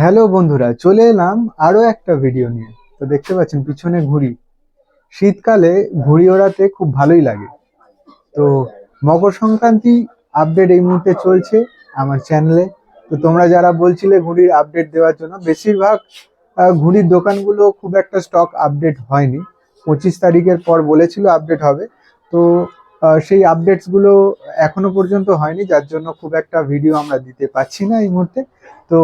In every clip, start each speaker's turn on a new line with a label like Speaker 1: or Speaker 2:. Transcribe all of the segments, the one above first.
Speaker 1: Hello বন্ধুরা, চলে এলাম আরো একটা ভিডিও নিয়ে। তো দেখতে পাচ্ছেন পিছনে ঘুড়ি। শীতকালে ঘুড়ি ওড়াতে খুব ভালোই লাগে। তো মকর সংক্রান্তি আপডেট এই মুহূর্তে চলছে আমার চ্যানেলে। তো তোমরা যারা বলছিলে ঘুড়ির আপডেট দেওয়ার জন্য, বেশিরভাগ ঘুড়ির দোকানগুলো খুব একটা স্টক আপডেট হয়নি। 25 তারিখের পর বলেছিল আপডেট হবে। তো সেই আপডেটস গুলো এখনো পর্যন্ত হয়নি, যার জন্য খুব একটা ভিডিও আমরা দিতে পারছি না এই মুহূর্তে। তো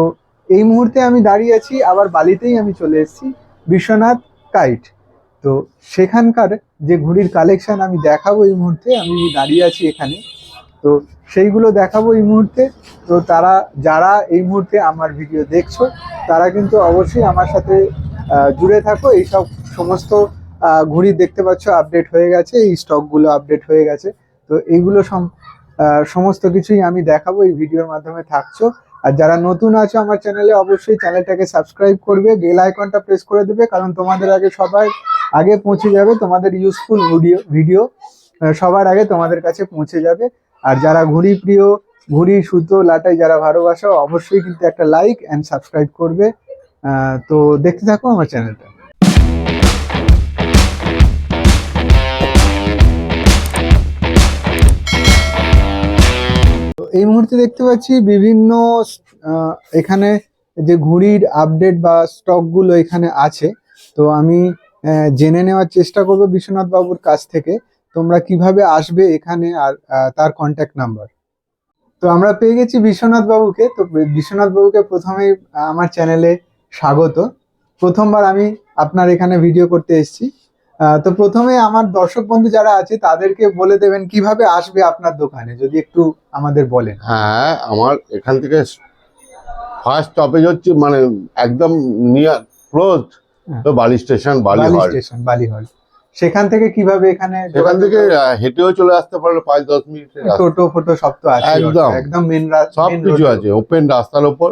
Speaker 1: এই মুহূর্তে আমি দাঁড়িয়ে আছি, আবার বালিতেই আমি চলে এসেছি, বিশ্বনাথ কাইট। তো সেখানকার যে ঘুড়ির কালেকশন আমি দেখাবো এই মুহূর্তে, আমি দাঁড়িয়ে আছি এখানে। তো সেইগুলো দেখাবো এই মুহূর্তে। তো তারা যারা এই মুহূর্তে আমার ভিডিও দেখছো, তারা কিন্তু অবশ্যই আমার সাথে জুড়ে থাকো। এইসব সমস্ত ঘুড়ি দেখতে পাচ্ছ আপডেট হয়ে গেছে, এই স্টকগুলো আপডেট হয়ে গেছে। তো এইগুলো সমস্ত কিছুই আমি দেখাবো, এই ভিডিওর মাধ্যমে থাকছো। আর যারা নতুন আছো আমার চ্যানেলে, অবশ্যই চ্যানেলটাকে সাবস্ক্রাইব করবে, বেল আইকনটা প্রেস করে দেবে, কারণ তোমাদের আগে সবার আগে পৌঁছে যাবে তোমাদের ইউজফুল ভিডিও সবার আগে তোমাদের কাছে পৌঁছে যাবে। আর যারা ঘুড়ি প্রিয়, ঘুড়ি সুতো লাটাই যারা ভালোবাসো, অবশ্যই কিন্তু একটা লাইক অ্যান্ড সাবস্ক্রাইব করবে। তো দেখতে থাকো আমার চ্যানেলটা। তো এই মুহূর্তে দেখতে পাচ্ছি বিভিন্ন এখানে যে ঘুড়ির আপডেট বা স্টকগুলো এখানে আছে। তো আমি জেনে নেওয়ার চেষ্টা করবো বিশ্বনাথ বাবুর কাছ থেকে তোমরা কিভাবে আসবে এখানে, আর তার কন্ট্যাক্ট নাম্বার। তো আমরা পেয়ে গেছি বিশ্বনাথ বাবুকে। তো বিশ্বনাথ বাবুকে প্রথমেই আমার চ্যানেলে স্বাগত। প্রথমবার আমি আপনার এখানে ভিডিও করতে এসেছি। তো প্রথমে আমার দর্শক বন্ধু যারা আছে তাদেরকে বলে দেবেন কিভাবে আসবে আপনার দোকানে, যদি একটু আমাদের বলেন।
Speaker 2: হ্যাঁ, আমার এখান থেকে ফার্স্ট স্টপেজ হচ্ছে মানে একদম নিয়ার ক্লোজ তো বালি স্টেশন, বালি
Speaker 1: হল। সেখান থেকে কিভাবে এখানে
Speaker 2: সেখান থেকে হেঁটেও চলে আসতে পারলো 5-10 মিনিটের রাস্তা।
Speaker 1: টোটো ফোটো সব তো আছে,
Speaker 2: একদম
Speaker 1: একদম মেন
Speaker 2: সব কিছু আছে, ওপেন রাস্তার ওপর,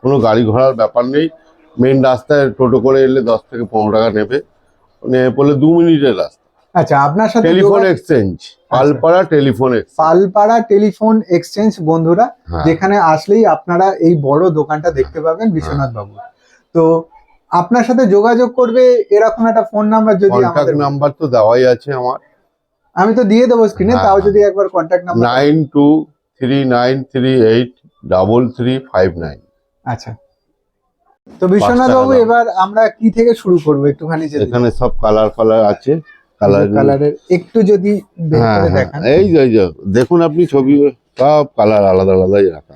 Speaker 2: কোনো গাড়ি ঘোড়ার ব্যাপার নেই। মেন রাস্তায় টোটো করে এলে 10 থেকে 15 টাকা নেবে, পড়লে 2 মিনিটের রাস্তা।
Speaker 1: আচ্ছা, আপনার সাথে
Speaker 2: telephone exchange, Palpara telephone exchange,
Speaker 1: Palpara telephone exchange বন্ধুরা, যেখানে আসলেই আপনারা এই বড় দোকানটা দেখতে পাবেন বিশ্বনাথ বাবু। তো আপনার সাথে যোগাযোগ করবে এরকম একটা ফোন নাম্বার, যদি আমাদের
Speaker 2: নাম্বার তো দেওয়াই আছে আমার,
Speaker 1: আমি তো দিয়ে দেবো স্ক্রিনে, তাও যদি একবার কন্ট্যাক্ট নাম্বার
Speaker 2: 9239383359।
Speaker 1: আচ্ছা, তো বিশ্বনাথ বাবু এবার আমরা কি থেকে শুরু করবো একটুখানি?
Speaker 2: এখানে সব কালার আছে,
Speaker 1: কালারের একটু যদি দেখান।
Speaker 2: এই যে দেখুন আপনি ছবি, সব কালার আলাদা আলাদাই রাখা,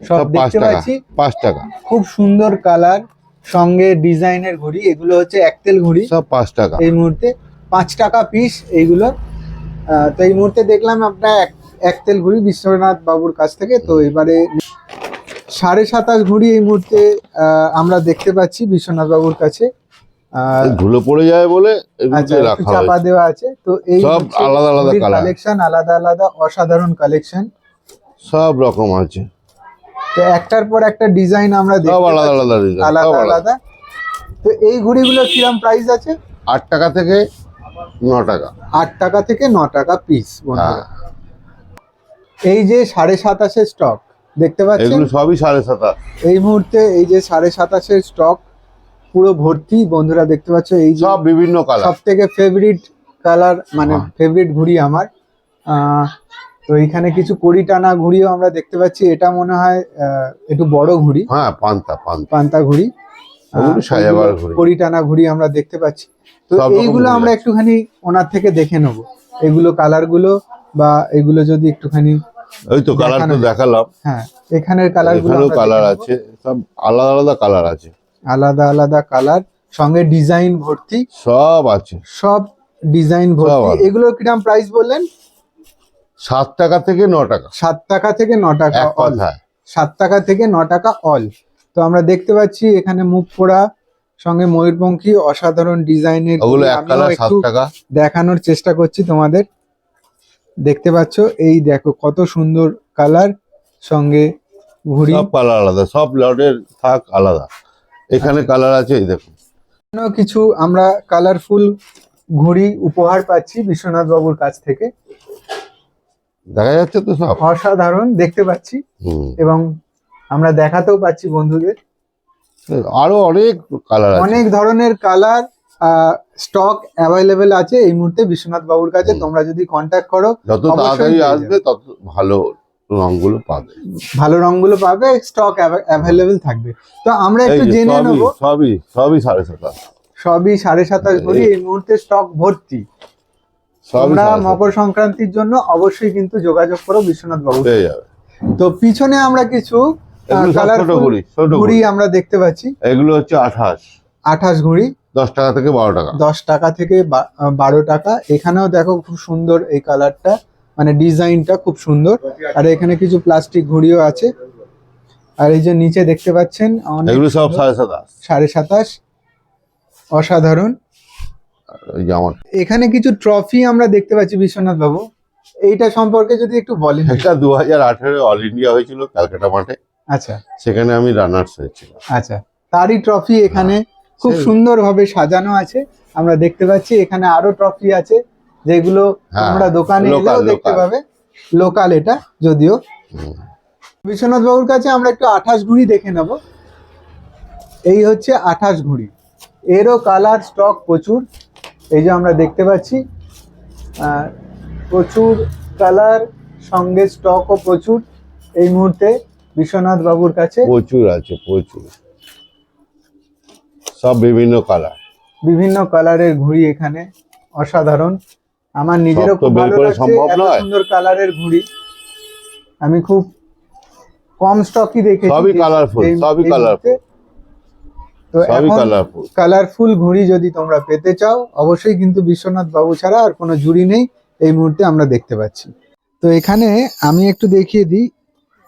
Speaker 2: সব 5 টাকা 5 টাকা।
Speaker 1: খুব সুন্দর কালার, সঙ্গে ডিজাইনের ঘুড়ি, এগুলো হচ্ছে একতেল ঘুড়ি,
Speaker 2: সব 5 টাকা
Speaker 1: এই মুহূর্তে 5 টাকা পিস এইগুলো। তো এই মুহূর্তে দেখলাম আপনার একতেল ঘুড়ি বিশ্বনাথ বাবুর কাছ থেকে। তো এবারে 27.5 ঘুড়ি এই মুহূর্তে আমরা দেখতে পাচ্ছি বিশ্বনাথ বাবুর কাছে।
Speaker 2: ধুলো পড়ে যায় বলে
Speaker 1: চাপা দেওয়া আছে। তো এই
Speaker 2: সব আলাদা আলাদা
Speaker 1: কালেকশন, আলাদা আলাদা অসাধারণ কালেকশন,
Speaker 2: সব রকম আছে।
Speaker 1: তো একটার পর একটা ডিজাইন আমরা দেখতে পাচ্ছি, আলাদা আলাদা। তো এই ঘুড়িগুলো কিরকম প্রাইস আছে?
Speaker 2: 8 টাকা থেকে 9 টাকা।
Speaker 1: 8 টাকা থেকে 9 টাকা পিস বন্ধুরা। এই যে 27.5 স্টক দেখতে পাচ্ছেন,
Speaker 2: এগুলো সবই 27.5।
Speaker 1: এই মুহূর্তে এই যে 27.5 স্টক পুরো ভর্তি বন্ধুরা, দেখতে পাচ্ছ। এই
Speaker 2: সব বিভিন্ন কালার,
Speaker 1: সব থেকে ফেভারিট কালার, মানে ফেভারিট ঘুড়ি আমার। তো এইখানে কিছু কড়ি টানা ঘুড়িও আমরা দেখতে পাচ্ছি। এটা মনে হয় একটু বড় ঘুড়ি,
Speaker 2: হ্যাঁ
Speaker 1: পান্তা ঘুড়ি, কড়ি টানা ঘুড়ি আমরা দেখতে পাচ্ছি। তো এইগুলো আমরা একটুখানি ওনার থেকে দেখে নেব, এগুলো কালার গুলো, বা এগুলো যদি একটুখানি।
Speaker 2: ওই তো কালার তো দেখালাম।
Speaker 1: হ্যাঁ, এখানের কালার গুলো
Speaker 2: কালার আছে, সব আলাদা আলাদা কালার আছে,
Speaker 1: আলাদা আলাদা কালার, সঙ্গে ডিজাইন ভর্তি
Speaker 2: সব আছে,
Speaker 1: সব ডিজাইন ভর্তি। এগুলোর কিরকম প্রাইস বললেন?
Speaker 2: 7 টাকা থেকে 9 টাকা।
Speaker 1: 7 টাকা থেকে 9 টাকা অল, 7 টাকা থেকে 9 টাকা অল। তো আমরা দেখতে পাচ্ছি এখানে মুখ পোড়া, সঙ্গে ময়ূরপঙ্খী, অসাধারণ ডিজাইনের,
Speaker 2: ওগুলো এক কালার 7 টাকা।
Speaker 1: দেখানোর চেষ্টা করছি তোমাদের। দেখতে পাচ্ছ, এই দেখো কত সুন্দর কালার, সঙ্গে ঘুড়ি,
Speaker 2: সব কালার আলাদা, সব লটের থাক আলাদা। এখানে কালার আছে, এই দেখুন
Speaker 1: কিছু আমরা কালারফুল ঘুড়ি উপহার পাচ্ছি বিশ্বনাথ বাবুর কাছ থেকে।
Speaker 2: দেখা যাচ্ছে তো সব
Speaker 1: অসাধারণ দেখতে পাচ্ছি, এবং আমরা দেখাতেও পাচ্ছি বন্ধুদের।
Speaker 2: আরো অনেক কালার আছে।
Speaker 1: অনেক ধরনের কালার স্টক অ্যাভেলেবেল আছে এই মুহূর্তে বিশ্বনাথ বাবুর কাছে। তোমরা যদি কন্ট্যাক্ট করো
Speaker 2: যত
Speaker 1: অবশ্যই
Speaker 2: তাড়াতাড়ি
Speaker 1: পেয়ে
Speaker 2: আসবে
Speaker 1: যাবে।
Speaker 2: তত ভালো রংগুলো পাবে।
Speaker 1: ভালো রংগুলো পাবে, স্টক অ্যাভেলেবেল থাকবে। তো আমরা
Speaker 2: এই
Speaker 1: একটু
Speaker 2: যে
Speaker 1: জেনে নেবো।
Speaker 2: সবই 27.5,
Speaker 1: সবই 27.5 ভরি, এই মুহূর্তে স্টক ভর্তি।
Speaker 2: সবই
Speaker 1: তোমরা
Speaker 2: 27.5
Speaker 1: মকর সংক্রান্তির জন্য অবশ্যই কিন্তু যোগাযোগ করো বিশ্বনাথ বাবু।
Speaker 2: পেয়ে যাবে।
Speaker 1: তো পিছনে আমরা কিছু
Speaker 2: এগুলো সব ছোট
Speaker 1: কালারফুল
Speaker 2: ঘুড়ি, ছোট
Speaker 1: ঘুড়ি
Speaker 2: ঘুড়ি।
Speaker 1: আমরা দেখতে পাচ্ছি।
Speaker 2: এগুলো হচ্ছে 28,
Speaker 1: 28 ঘুড়ি,
Speaker 2: 10 টাকা থেকে 12 টাকা।
Speaker 1: 10 টাকা থেকে 12 টাকা। এখানেও দেখো খুব সুন্দর এই কালারটা, মানে ডিজাইনটা খুব সুন্দর। আর এখানে কিছু প্লাস্টিক ঘুড়িও আছে। আর এই যে নিচে দেখতে পাচ্ছেন অনেক
Speaker 2: এগুলো সব
Speaker 1: সুন্দর,
Speaker 2: 27.5।
Speaker 1: 27.5, অসাধারণ।
Speaker 2: এই যে আমার
Speaker 1: এখানে কিছু ট্রফি আমরা দেখতে পাচ্ছি বিশ্বনাথ বাবু, এইটা সম্পর্কে যদি একটু বলেন।
Speaker 2: এটা 2018 অল ইন্ডিয়া হয়েছিল ক্যালকাটা মাঠে,
Speaker 1: আচ্ছা
Speaker 2: সেখানে আমি রানার্স হয়েছিল।
Speaker 1: আচ্ছা, তারই ট্রফি এখানে খুব
Speaker 2: সেই-
Speaker 1: সুন্দরভাবে সাজানো আছে। আমরা দেখতে পাচ্ছি এখানে আরো ট্রফি আছে, যেগুলো
Speaker 2: হ্যাঁ,
Speaker 1: তোমরা দোকানে
Speaker 2: local,
Speaker 1: এলেও দেখতে
Speaker 2: local।
Speaker 1: পাবে। লোকাল এটা যদিও।
Speaker 2: হুম।
Speaker 1: বিশ্বনাথ বাবুর কাছে আমরা একটু 28 ঘুড়ি দেখে নেব। এই হচ্ছে 28 ঘুড়ি, এরও কালার স্টক প্রচুর। এই যে আমরা দেখতে পাচ্ছি প্রচুর কালার, সঙ্গে স্টকও প্রচুর এই মুহূর্তে বিশ্বনাথ বাবুর কাছে।
Speaker 2: প্রচুর আছে, প্রচুর, সব বিভিন্ন কালার।
Speaker 1: বিভিন্ন কালারের ঘুড়ি এখানে অসাধারণ। আমার নিজেরও
Speaker 2: সব তো
Speaker 1: খুব
Speaker 2: বের
Speaker 1: ভালো
Speaker 2: করা
Speaker 1: লাগছে,
Speaker 2: সম্ভব
Speaker 1: এত
Speaker 2: নয়।
Speaker 1: সুন্দর কালারের ঘুড়ি আমি খুব কম স্টকই দেখেছি।
Speaker 2: সবই কালারফুল, সবই কালারফুল,
Speaker 1: তো
Speaker 2: সবই
Speaker 1: এখন
Speaker 2: কালারফুল।
Speaker 1: কালারফুল ঘুড়ি যদি তোমরা পেতে চাও, অবশ্যই কিন্তু বিশ্বনাথ বাবু ছাড়া আর কোনো জুড়ি নেই এই মুহূর্তে আমরা দেখতে পাচ্ছি। তো এখানে আমি একটু দেখিয়ে দিই,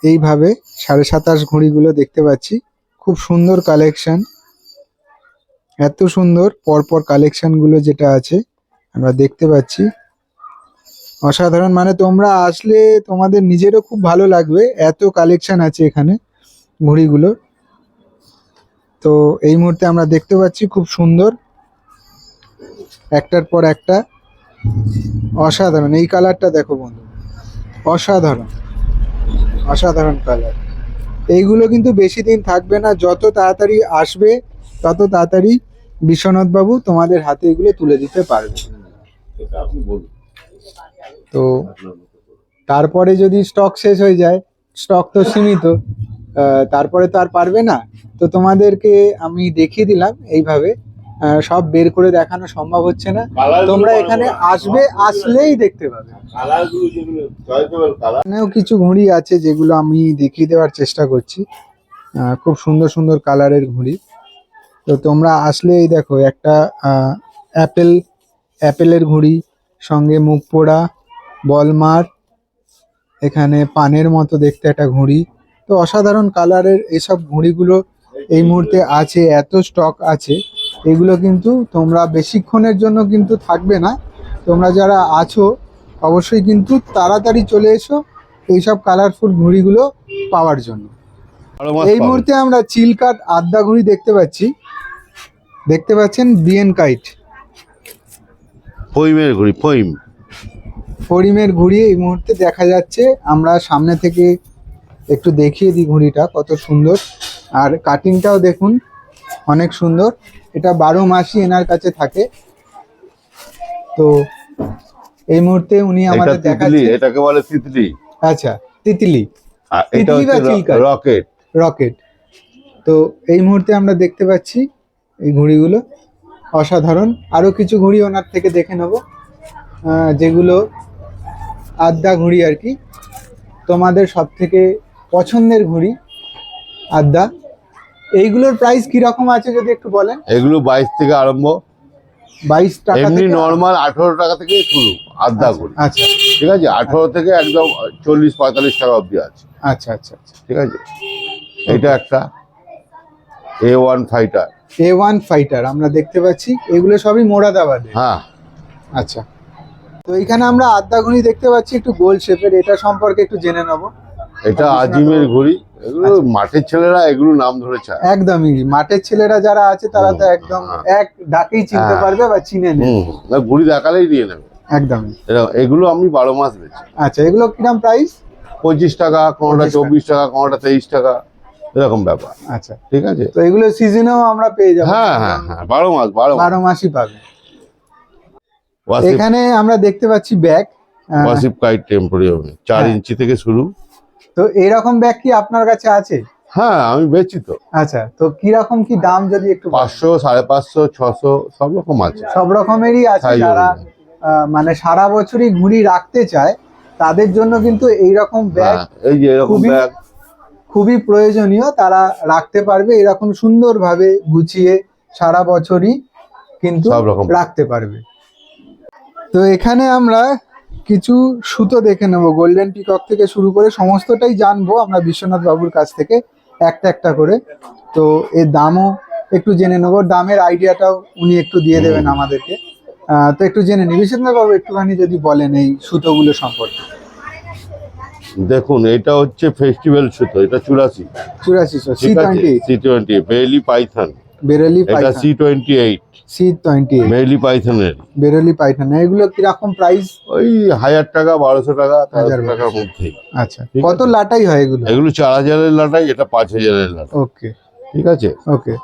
Speaker 1: এইভাবে 27.5 ঘুড়িগুলো দেখতে পাচ্ছি। খুব সুন্দর কালেকশন, এত সুন্দর পরপর কালেকশনগুলো যেটা আছে আমরা দেখতে পাচ্ছি, অসাধারণ। মানে তোমরা আসলে তোমাদের নিজেরও খুব ভালো লাগবে, এত কালেকশন আছে এখানে ঘুড়িগুলো। তো এই মুহূর্তে আমরা দেখতে পাচ্ছি খুব সুন্দর, একটার পর একটা অসাধারণ। এই কালারটা দেখো বন্ধু, অসাধারণ, অসাধারণ কালার। এইগুলো কিন্তু বেশি দিন থাকবে না, যত তাড়াতাড়ি আসবে তত তাড়াতাড়ি বিশ্বনাথ বাবু তোমাদের হাতে এগুলো তুলে দিতে পারবে।
Speaker 2: এটা আপনি বলুন।
Speaker 1: তো তারপরে যদি স্টক শেষ হয়ে যায়, স্টক তো সীমিত, তারপরে তো আর পারবে না। তো তোমাদেরকে আমি দেখিয়ে দিলাম এইভাবে, সব বের করে দেখানো সম্ভব হচ্ছে না। তোমরা এখানে আসবে, আসলেই দেখতে পাবে।
Speaker 2: কালারগুলো যেগুলো চয়েসেবল কালার।
Speaker 1: এখানেও কিছু ঘুড়ি আছে যেগুলো আমি দেখিয়ে দেওয়ার চেষ্টা করছি, খুব সুন্দর সুন্দর কালারের ঘুড়ি। তো তোমরা আসলে এই দেখো একটা অ্যাপেলের ঘুড়ি, সঙ্গে মুখ পোড়া বলমার, এখানে পানের মতো দেখতে একটা ঘুড়ি। তো অসাধারণ কালারের এইসব ঘুড়িগুলো এই মুহূর্তে আছে, এত স্টক আছে। এগুলো কিন্তু তোমরা বেশিক্ষণের জন্য কিন্তু থাকবে না। তোমরা যারা আছো অবশ্যই কিন্তু তাড়াতাড়ি চলে এসো এইসব কালারফুল ঘুড়িগুলো পাওয়ার জন্য। এই মুহূর্তে আমরা চিলকাট আদ্যা ঘুড়ি দেখতে পাচ্ছি, দেখতে পাচ্ছেন বিএন কাইট
Speaker 2: ফইমের ঘুড়ি, ফইম।
Speaker 1: ফরিমের ঘুড়ি এই মুহূর্তে দেখা যাচ্ছে। আমরা সামনে থেকে একটু দেখিয়ে দিই ঘুড়িটা কত সুন্দর, আর কাটিংটাও দেখুন অনেক সুন্দর। এটা 12 মাসই এনার কাছে থাকে। তো এই মুহূর্তে উনি
Speaker 2: এটা
Speaker 1: আমাদের
Speaker 2: তিতলি,
Speaker 1: দেখাচ্ছেন।
Speaker 2: এটাকে বলে তিতলি।
Speaker 1: আচ্ছা, তিতলি,
Speaker 2: আর এটা
Speaker 1: তিতলি বা
Speaker 2: হচ্ছে
Speaker 1: চিলকা?
Speaker 2: রকেট।
Speaker 1: রকেট। তো এই মুহূর্তে আমরা দেখতে পাচ্ছি এই ঘুড়িগুলো অসাধারণ। আরো কিছু ঘুড়ি ওনার থেকে দেখে নেব, যেগুলো আদ্যা ঘুড়ি আর কি। তোমাদের সব থেকে পছন্দের ঘুড়ি আদ্যা। এইগুলোর প্রাইস কি রকম আছে যদি একটু বলেন?
Speaker 2: এগুলো 22 থেকে আরম্ভ,
Speaker 1: 22 টাকা
Speaker 2: এমনি
Speaker 1: থেকে?
Speaker 2: নর্মাল 18 টাকা থেকে শুরু আদ্যা ঘুড়ি।
Speaker 1: আচ্ছা
Speaker 2: ঠিক আছে, 18 থেকে একদম 40-45 টাকা অবধি আছে।
Speaker 1: আচ্ছা আচ্ছা আচ্ছা।
Speaker 2: ঠিক আছে, এটা একটা A1 ফাইটার।
Speaker 1: A1 ফাইটার আমরা দেখতে পাচ্ছি, এগুলো সবই মোরাদাবাদে।
Speaker 2: হ্যাঁ,
Speaker 1: আচ্ছা। তো এখানে আমরা আদ্যা ঘুড়ি দেখতে পাচ্ছি একটু গোল শেপের, এটা সম্পর্কে একটু জেনে নেব।
Speaker 2: এটা আজিমের ঘুড়ি। এগুলো মাঠের ছেলেরা এগুলো নাম ধরেছে।
Speaker 1: একদমই, মাঠের ছেলেরা যারা আছে তারা তো একদম এক ডাকেই চিনতে পারবে বা চিনে নেবে।
Speaker 2: ঘুড়ি দেখালেই নিয়ে নেবে
Speaker 1: একদমই।
Speaker 2: এগুলো আমি 12 মাস বেচি।
Speaker 1: আচ্ছা, এগুলো কিরম প্রাইস?
Speaker 2: 25 টাকা, কোনটা
Speaker 1: 25 টাকা।
Speaker 2: 24 টাকা, কোনটা 23 টাকা। এরকম ব্যাপার।
Speaker 1: আচ্ছা,
Speaker 2: ঠিক আছে।
Speaker 1: তো এগুলো সিজনেও আমরা পেয়ে যাবো?
Speaker 2: হ্যাঁ হ্যাঁ হ্যাঁ, 12 মাস
Speaker 1: 12 মাসই পাবে।
Speaker 2: ওয়াসিফ
Speaker 1: এখানে আমরা দেখতে পাচ্ছি ব্যাগ।
Speaker 2: ওয়াসিফ কাইট টেম্পোরিয়ামে 4
Speaker 1: হ্যাঁ।
Speaker 2: ইঞ্চি থেকে শুরু।
Speaker 1: তো এরকম ব্যাগ কি আপনার কাছে আছে?
Speaker 2: হ্যাঁ, আমি বেচি তো।
Speaker 1: আচ্ছা, তো কিরকম কি দাম যদি একটু বলেন?
Speaker 2: 500, 550, 600 সব রকম আছে।
Speaker 1: সব রকমেরই আছে।
Speaker 2: Size
Speaker 1: যারা
Speaker 2: অনুযায়ী।
Speaker 1: মানে সারা বছরই ঘুড়ি রাখতে চায় তাদের জন্য কিন্তু এইরকম ব্যাগ
Speaker 2: হ্যাঁ, এই যে এরকম
Speaker 1: খুবই
Speaker 2: ব্যাগ।
Speaker 1: খুবই প্রয়োজনীয়। তারা রাখতে পারবে এরকম সুন্দরভাবে গুছিয়ে, সারা বছরই কিন্তু
Speaker 2: সব রকম
Speaker 1: রাখতে পারবে। তো এখানে আমরা কিছু সুতো দেখে নেব, গোল্ডেন পিকক থেকে শুরু করে সমস্তটাই জানবো আমরা বিশ্বনাথ বাবুর কাছ থেকে একটা একটা করে। তো এর দামও একটু জেনে নেবো, দামের আইডিয়াটাও উনি একটু দিয়ে দেবেন আমাদেরকে। তো একটু জেনে নিই বিশ্বনাথ বাবু, একটুখানি যদি বলেন এই সুতোগুলো সম্পর্কে।
Speaker 2: দেখুন, এটা হচ্ছে ফেস্টিভ্যাল সুতো, এটা 84।
Speaker 1: 8400
Speaker 2: ঠিক আছে,
Speaker 1: C28
Speaker 2: C20 বেইলি পাইথন।
Speaker 1: বেরেলি
Speaker 2: এটা
Speaker 1: পাইথন।
Speaker 2: C28
Speaker 1: C28
Speaker 2: বেইলি পাইথনের।
Speaker 1: বেরেলি পাইথন। এগুলো কিরকম প্রাইস?
Speaker 2: ওই 1000 টাকা, 1200 টাকা,
Speaker 1: 1000
Speaker 2: টাকার মধ্যেই।
Speaker 1: আচ্ছা,
Speaker 2: ঠিক
Speaker 1: কত
Speaker 2: আছে।
Speaker 1: লাটাই হয় এগুলো?
Speaker 2: এগুলো 4000 এর লাটাই, এটা 5000 এর লাটাই।
Speaker 1: ওকে
Speaker 2: ঠিক আছে।
Speaker 1: ওকে।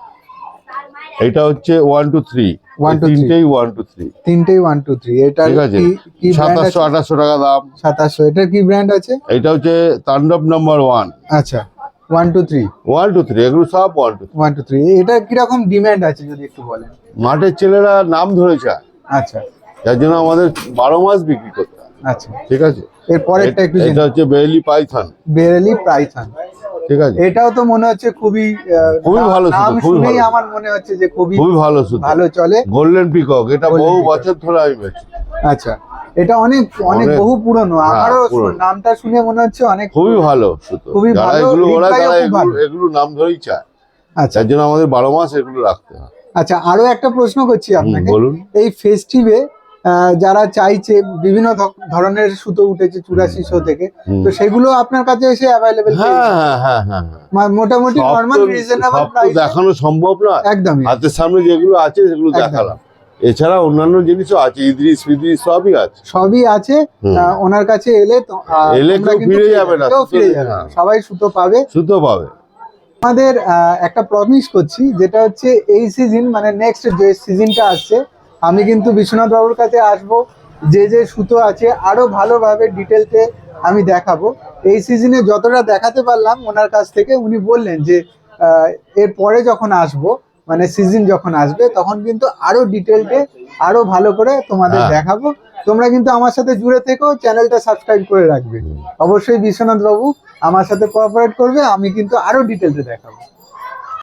Speaker 2: এটা হচ্ছে 1 to 3,
Speaker 1: 1 to 3
Speaker 2: তিনটেই 1 to 3।
Speaker 1: তিনটেই 1 2 3। এটা
Speaker 2: ঠিক আছে।
Speaker 1: কি ব্র্যান্ড আছে?
Speaker 2: 2700-2800 টাকা দাম।
Speaker 1: 2700। এটার কি ব্র্যান্ড আছে?
Speaker 2: এটা হচ্ছে তাণ্ডব নাম্বার 1।
Speaker 1: আচ্ছা, 1 2 3
Speaker 2: 1 to 3, এগুলো সব 1 to 3।
Speaker 1: 1 2 3। এটা কিরকম ডিমান্ড আছে যদি একটু বলেন?
Speaker 2: মাঠের ছেলেরা নাম ধরেছে,
Speaker 1: আচ্ছা
Speaker 2: যার জন্য আমাদের 12 মাস বিক্রি করতে হয়।
Speaker 1: আচ্ছা,
Speaker 2: ঠিক আছে।
Speaker 1: এর পরেরটা একটু
Speaker 2: এটা হচ্ছে বেইলি পাইথন।
Speaker 1: বেরেলি পাইথন।
Speaker 2: ঠিক আছে।
Speaker 1: এটাও তো মনে হচ্ছে খুবই
Speaker 2: খুবই ভালো সুতো,
Speaker 1: নাম
Speaker 2: খুবই
Speaker 1: শুনেই
Speaker 2: ভালো।
Speaker 1: আমার মনে হচ্ছে যে খুবই
Speaker 2: খুবই ভালো সুতো,
Speaker 1: ভালো চলে।
Speaker 2: গোল্ডেন পিকক, এটা
Speaker 1: Golden
Speaker 2: বহু
Speaker 1: peacock।
Speaker 2: বছর ধরে আমি বেচি।
Speaker 1: আচ্ছা, এটা অনেক অনেক
Speaker 2: অনেক-
Speaker 1: বহু পুরনো।
Speaker 2: হ্যাঁ,
Speaker 1: আমারও
Speaker 2: পুরনো।
Speaker 1: নামটা শুনে মনে হচ্ছে অনেক
Speaker 2: খুবই ভালো সুতো।
Speaker 1: খুবই
Speaker 2: যারা
Speaker 1: ভালো,
Speaker 2: এগুলো ওরা
Speaker 1: হৃদয়ও
Speaker 2: তারা
Speaker 1: খুব ভালো।
Speaker 2: এগুলো নাম ধরেই চায়,
Speaker 1: আচ্ছা
Speaker 2: যার জন্য আমাদের 12 মাস এগুলো রাখতে হয়।
Speaker 1: আচ্ছা, আরো একটা প্রশ্ন করছি আপনাকে।
Speaker 2: বলুন।
Speaker 1: এই ফেস্টিভে যারা চাইছে, বিভিন্ন ধরনের সুতো উঠেছে 8400 থেকে, তো সেগুলো আপনার কাছে এসে অ্যাভেলেবেল?
Speaker 2: হ্যাঁ হ্যাঁ হ্যাঁ হ্যাঁ হ্যাঁ।
Speaker 1: মোটামুটি
Speaker 2: সব
Speaker 1: নরমাল
Speaker 2: তো-
Speaker 1: রিজনেবল
Speaker 2: সব তো
Speaker 1: প্রাইস?
Speaker 2: দেখানো সম্ভব না।
Speaker 1: একদমই।
Speaker 2: হাতের সামনে যেগুলো আছে সেগুলো
Speaker 1: একদম।
Speaker 2: দেখালাম। এছাড়া অন্যান্য জিনিসও আছে, ইদ্রিস ফিদ্রিস সবই আছে।
Speaker 1: সবই আছে।
Speaker 2: হুম।
Speaker 1: ওনার কাছে এলে
Speaker 2: এলে
Speaker 1: তোমরা
Speaker 2: কেউ
Speaker 1: কিন্তু
Speaker 2: ফিরে
Speaker 1: পেয়ে
Speaker 2: যাবে না,
Speaker 1: কেউ
Speaker 2: সুতো
Speaker 1: ফিরে
Speaker 2: দেখে
Speaker 1: যাবে না।
Speaker 2: না।
Speaker 1: সবাই সুতো পাবে।
Speaker 2: সুতো পাবে।
Speaker 1: আমাদের একটা প্রমিস করছি, যেটা হচ্ছে এই সিজন মানে নেক্সট যে সিজনটা আসছে, আমি কিন্তু বিশ্বনাথ বাবুর কাছে আসব, যে যে সুতো আছে আরো ভালোভাবে ডিটেলসে আমি দেখাবো। এই সিজনে যতটা দেখাতে পারলাম ওনার কাছ থেকে, উনি বললেন যে এর পরে যখন আসবো, মানে সিজন যখন আসবে, তখন কিন্তু আরো ডিটেলসে আরো ভালো করে তোমাদের
Speaker 2: হ্যাঁ।
Speaker 1: দেখাবো। তোমরা কিন্তু আমার সাথে জুড়ে থেকো, চ্যানেলটা সাবস্ক্রাইব করে রাখবে। অবশ্যই বিশ্বনাথ বাবু আমার সাথে কোঅপারেট করবে, আমি কিন্তু আরো ডিটেলসে দেখাবো।